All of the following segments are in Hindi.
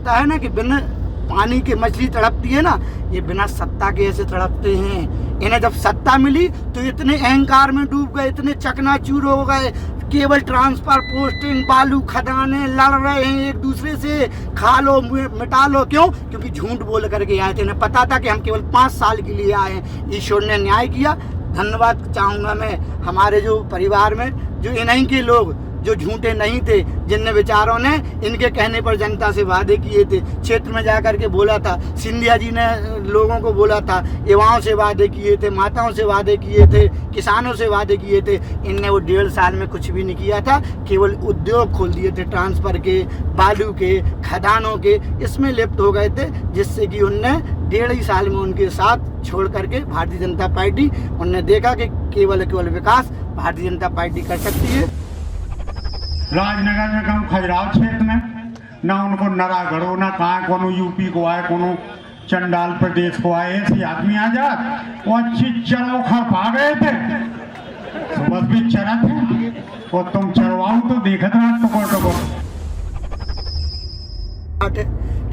होता है ना कि बिना पानी के मछली तड़पती है ना, ये बिना सत्ता के ऐसे तड़पते हैं। इन्हें जब सत्ता मिली तो इतने अहंकार में डूब गए, इतने चकनाचूर हो गए, केवल ट्रांसफर पोस्टिंग बालू खदाने लड़ रहे हैं एक दूसरे से, खा लो मिटा लो। क्यों? क्योंकि झूठ बोल करके आए थे। इन्हें पता था कि हम केवल 5 साल के लिए आए हैं। ईश्वर ने न्याय किया। धन्यवाद चाहूँगा मैं हमारे जो परिवार में जो इन्हीं के लोग जो झूठे नहीं थे, जिन विचारों ने इनके कहने पर जनता से वादे किए थे, क्षेत्र में जाकर के बोला था। सिंधिया जी ने लोगों को बोला था, युवाओं से वादे किए थे, माताओं से वादे किए थे, किसानों से वादे किए थे। इनने वो 1.5 साल में कुछ भी नहीं किया था, केवल उद्योग खोल दिए थे, ट्रांसफर के, बालू के, खदानों के, इसमें लिप्त हो गए थे, जिससे कि उनने 1.5 ही साल में उनके साथ छोड़ करके भारतीय जनता पार्टी, उनने देखा कि केवल विकास भारतीय जनता पार्टी कर सकती है। राजनगर में कहूँ खजुराहो क्षेत्र में ना उनको नरागढ़ो ना कहाँ कोनो यूपी को आए, कोनो चंडाल प्रदेश को आए, ऐसे आदमी आ जात वो अच्छी चरौखा पा गए थे, बस भी चरा थे और तुम चरवाओ तो देखत रहा टुको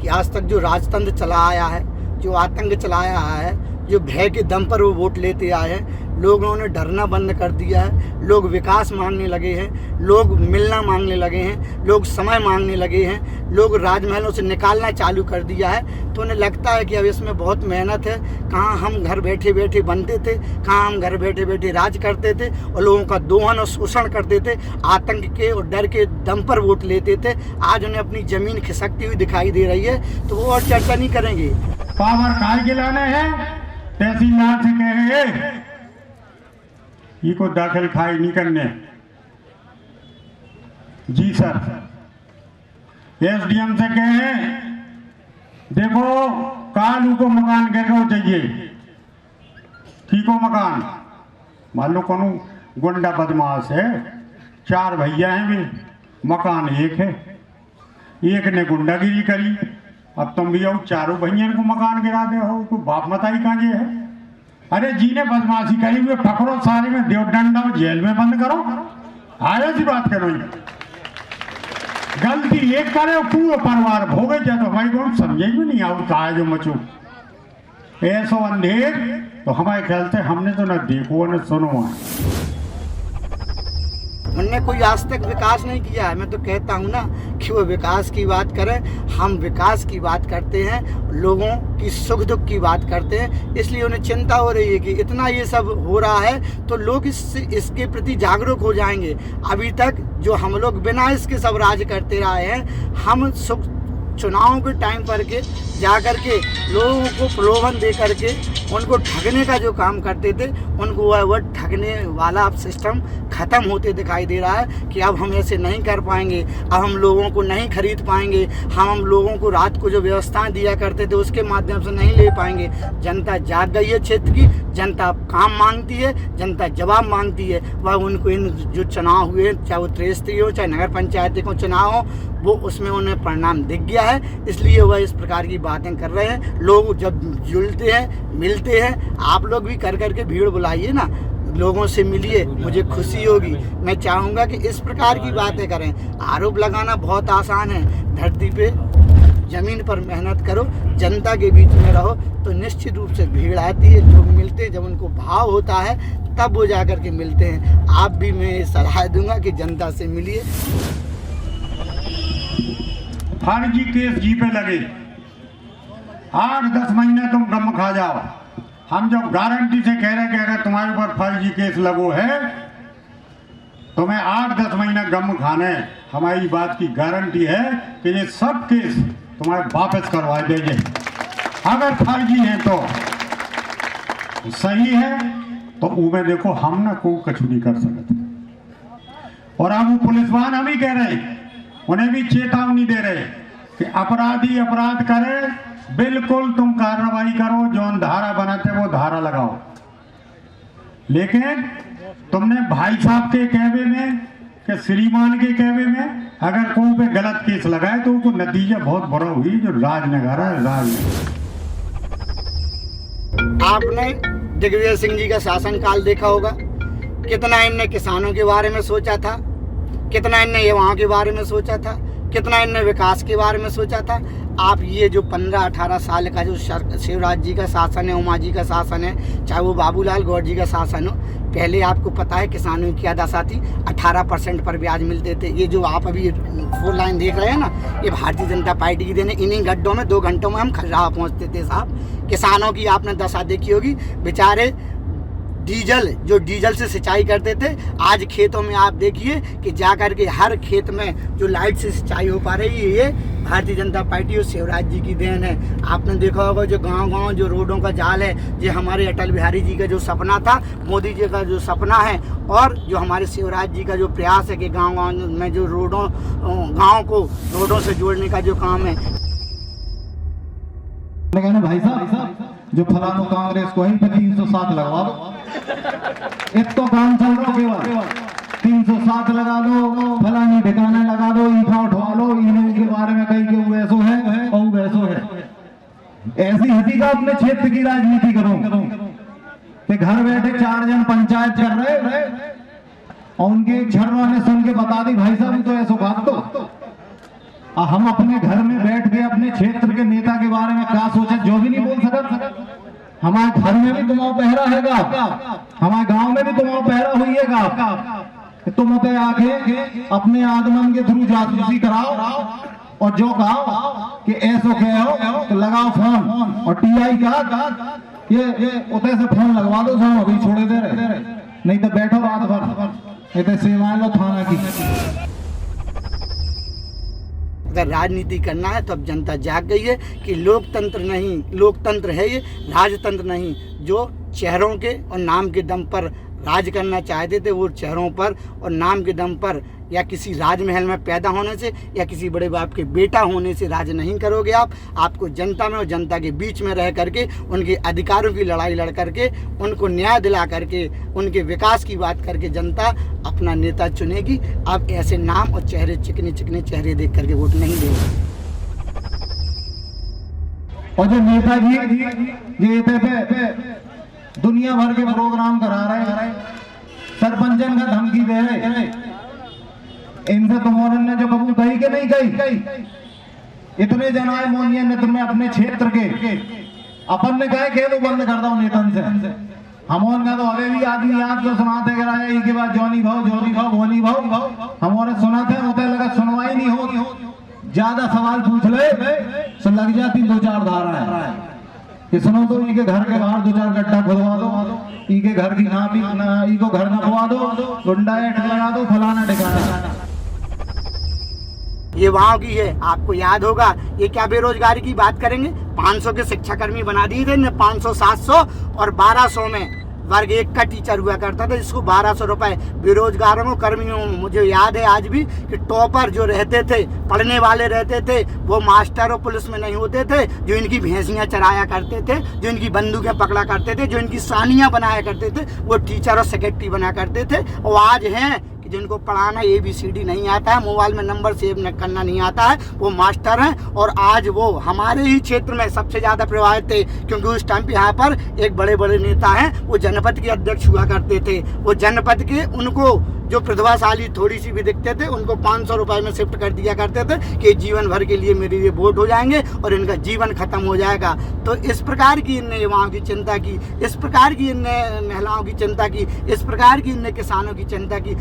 कि आज तक जो राजतंत्र चला आया है, जो आतंक चलाया है, जो भय के दम पर वो वोट लेते आए हैं, लोगों ने डरना बंद कर दिया है। लोग विकास मांगने लगे हैं, लोग मिलना मांगने लगे हैं, लोग समय मांगने लगे हैं, लोग राजमहलों से निकालना चालू कर दिया है। तो उन्हें लगता है कि अब इसमें बहुत मेहनत है। कहाँ हम घर बैठे बैठे बनते थे, कहाँ हम घर बैठे बैठे राज करते थे और लोगों का दोहन और शोषण करते थे, आतंक के और डर के दम पर वोट लेते थे। आज उन्हें अपनी जमीन खिसकती हुई दिखाई दे रही है, तो वो और चर्चा नहीं करेंगे। पावर काय गिलाने हैं तहसीलदार से कहे ये को दाखिल खाई नहीं करने। जी सर। एसडीएम से कहे देखो काल को मकान गिर गो चाहिए, ठीक हो मकान। मान लो कौन गुंडा बदमाश है, 4 भैया हैं वे, मकान एक है, एक ने गुंडागिरी करी, अब तुम भी आओ 4 भैया को मकान गिरा दे हो, तो बाप मताई कहाँ ये है। अरे जी ने बदमाशी करी हुए पकड़ो, सारे में देव डंडा जेल में बंद करो। आयो सी बात करो, गलती एक करे पूरा परिवार भोगे जाए तो हमारी कौन समझे भी नहीं आओ कहा जो मचो ऐसो अंधेर। तो हमारे ख्याल से हमने तो न देखो न सुनो। उनने कोई आज तक विकास नहीं किया है। मैं तो कहता हूँ ना कि वो विकास की बात करें, हम विकास की बात करते हैं, लोगों की सुख दुख की बात करते हैं। इसलिए उन्हें चिंता हो रही है कि इतना ये सब हो रहा है तो लोग इसके प्रति जागरूक हो जाएंगे। अभी तक जो हम लोग बिना इसके सब राज करते रहे हैं, हम चुनाव के टाइम पर के जाकर के लोगों को प्रलोभन दे करके उनको ठगने का जो काम करते थे, उनको वह ठगने वाला अब सिस्टम ख़त्म होते दिखाई दे रहा है कि अब हम ऐसे नहीं कर पाएंगे, अब हम लोगों को नहीं खरीद पाएंगे, हम लोगों को रात को जो व्यवस्थाएं दिया करते थे उसके माध्यम से नहीं ले पाएंगे। जनता जाग गई है क्षेत्र की, जनता काम मांगती है, जनता जवाब मांगती है। वह उनको इन जो चुनाव हुए, चाहे वो त्रिस्तरीय हो, चाहे नगर पंचायत को चुनाव हो, वो उसमें उन्हें परिणाम दिख गया है, इसलिए वह इस प्रकार की बातें कर रहे हैं। लोग जब जुलते हैं, मिलते हैं, आप लोग भी कर करके भीड़ बुलाइए ना, लोगों से मिलिए, मुझे खुशी होगी। मैं चाहूँगा कि इस प्रकार की बातें करें। आरोप लगाना बहुत आसान है, धरती पे ज़मीन पर मेहनत करो, जनता के बीच में रहो तो निश्चित रूप से भीड़ आती है। लोग मिलते हैं, जब उनको भाव होता है तब वो जा कर के मिलते हैं। आप भी मैं सलाह दूंगा कि जनता से मिलिए। फर्जी केस जी पे लगे, 8-10 महीने तुम गम खा जाओ। हम जो गारंटी से कह रहे हैं कि अगर तुम्हारे ऊपर फर्जी केस लगो है तुम्हें 8-10 महीना गम खाने, हमारी बात की गारंटी है कि ये सब केस तुम्हारे वापस करवा देंगे। अगर फर्जी है तो सही है तो उमें देखो हम ना को कछु नहीं कर सकते। और अब वो पुलिस वाहन हम ही कह रहे हैं, उन्हें भी चेतावनी दे रहे कि अपराधी अपराध करे, बिल्कुल तुम कार्रवाई करो, जो धारा बनाते वो धारा लगाओ। लेकिन तुमने भाई साहब के कहवे में कि श्रीमान के कहवे में अगर कोई पे गलत केस लगाए तो उनको नतीजा बहुत बड़ा हुई। जो राजनगर है, राजनगर आपने दिग्विजय सिंह जी का शासनकाल देखा होगा, कितना इनने किसानों के बारे में सोचा था, कितना इनने युवाओं के बारे में सोचा था, कितना इनने विकास के बारे में सोचा था। आप ये जो 15-18 साल का जो शिवराज जी का शासन है, उमा जी का शासन है, चाहे वो बाबूलाल गौर जी का शासन हो, पहले आपको पता है किसानों की क्या दशा थी। 18% पर ब्याज मिलते थे। ये जो आप अभी 4 लाइन देख रहे हैं ना, ये भारतीय जनता पार्टी की देन। इन्हीं गड्ढों में 2 घंटों में हम खजुराहो पहुँचते थे साहब। किसानों की आपने दशा देखी होगी, बेचारे डीजल से सिंचाई करते थे। आज खेतों में आप देखिए कि जा कर के हर खेत में जो लाइट से सिंचाई हो पा रही है, ये भारतीय जनता पार्टी और शिवराज जी की देन है। आपने देखा होगा जो गांव-गांव जो रोडों का जाल है, ये हमारे अटल बिहारी जी का जो सपना था, मोदी जी का जो सपना है, और जो हमारे शिवराज जी का जो प्रयास है कि गाँव-गाँव में जो गाँव को रोडों से जोड़ने का जो काम है। भाई साहब जो फलानो कांग्रेस को है 307 लगवा दो, एक तो काम चल रहा केवल 307 लगा दो, फलानी ठिकाने लगा दो, ईटा उठवा लो, इन्हें के बारे में कहीं के वैसो है और वैसो है। ऐसी हसी का अपने क्षेत्र की राजनीति करो कि घर बैठे 4 जन पंचायत कर रहे और उनके एक झरवा ने सुन के बता दी भाई साहब तो ऐसो बात तो हम अपने घर में बैठ के अपने क्षेत्र के नेता के बारे में क्या सोचे जो भी नहीं बोल सकते। हमारे घर में भी तुम्हारा पहरा हैगा, हमारे गांव में भी तुम्हारा पहरा हुईएगा। तुम होते आके अपने आगमन के थ्रू जासूसी कराओ और जो कहो कि ऐसो कहो तो लगाओ फोन और टीआई का ये उते से फोन लगवा दो, सब अभी छोड़े दे रहे, नहीं तो बैठो रात भर इतने सेवाएं लो थाना की। अगर राजनीति करना है तो अब जनता जाग गई है कि लोकतंत्र नहीं, लोकतंत्र है ये, राजतंत्र नहीं। जो चेहरों के और नाम के दम पर राज करना चाहते थे, वो चेहरों पर और नाम के दम पर या किसी राजमहल में पैदा होने से या किसी बड़े बाप के बेटा होने से राज नहीं करोगे आप। आपको जनता में और जनता के बीच में रह करके उनके अधिकारों की लड़ाई लड़ करके, उनको न्याय दिला करके, उनके विकास की बात करके जनता अपना नेता चुनेगी। आप ऐसे नाम और चेहरे, चिकने चिकने चेहरे देख करके वोट नहीं देंगे। और जो नेताजी ये दुनिया भर के प्रोग्राम करा रहे, सरपंचन का धमकी दे रहे, इनसे तुम्हारे ने जो कबूल कही कि नहीं कही। इतने जनाए मोनिया ने तुम्हें अपने क्षेत्र के अपन ने कहे तो बंद कर दो नेतन से। हमोन का तो अभी भी आदमी याद तो सुनाते कराया के बाद जोनी भाव भोनी भाव हमारे सुनाते होते लगा सुनवाई नहीं हो, ज्यादा सवाल पूछ ले तो लग जाती 2-4 धाराएं कि सुनो तो इनके घर के बाहर 2-4 गड्ढा खुदवा दो, इनके घर की इनको घर नपवा दो, गुंडा लगा दो, फलाना ठिकाना। ये वहाँ की है, आपको याद होगा। ये क्या बेरोजगारी की बात करेंगे, 500 के शिक्षाकर्मी बना दिए थे न, 500, 700 और 1200 में वर्ग 1 का टीचर हुआ करता था, जिसको 1200 रुपए। बेरोजगारों को, कर्मियों, मुझे याद है आज भी कि टॉपर जो रहते थे, पढ़ने वाले रहते थे, वो मास्टर और पुलिस में नहीं होते थे, जो इनकी भैंसियाँ चराया करते थे, जो इनकी बंदूकें पकड़ा करते थे, जो इनकी सानियाँ बनाया करते थे, वो टीचर और सेक्रेटरी बना करते थे। और आज हैं कि जिनको पढ़ाना ABCD नहीं आता है, मोबाइल में नंबर सेव करना नहीं आता है, वो मास्टर हैं। और आज वो हमारे ही क्षेत्र में सबसे ज़्यादा प्रभावित थे, क्योंकि उस टाइम पे यहाँ पर एक बड़े बड़े नेता हैं, वो जनपद के अध्यक्ष हुआ करते थे। वो जनपद के, उनको जो प्रतिभाशाली थोड़ी सी भी दिखते थे, उनको 500 रुपए में शिफ्ट कर दिया करते थे कि जीवन भर के लिए मेरे लिए वोट हो जाएंगे और इनका जीवन खत्म हो जाएगा। तो इस प्रकार की इनने युवाओं की चिंता की, इस प्रकार की इनने महिलाओं की चिंता की, इस प्रकार की इनने किसानों की चिंता की।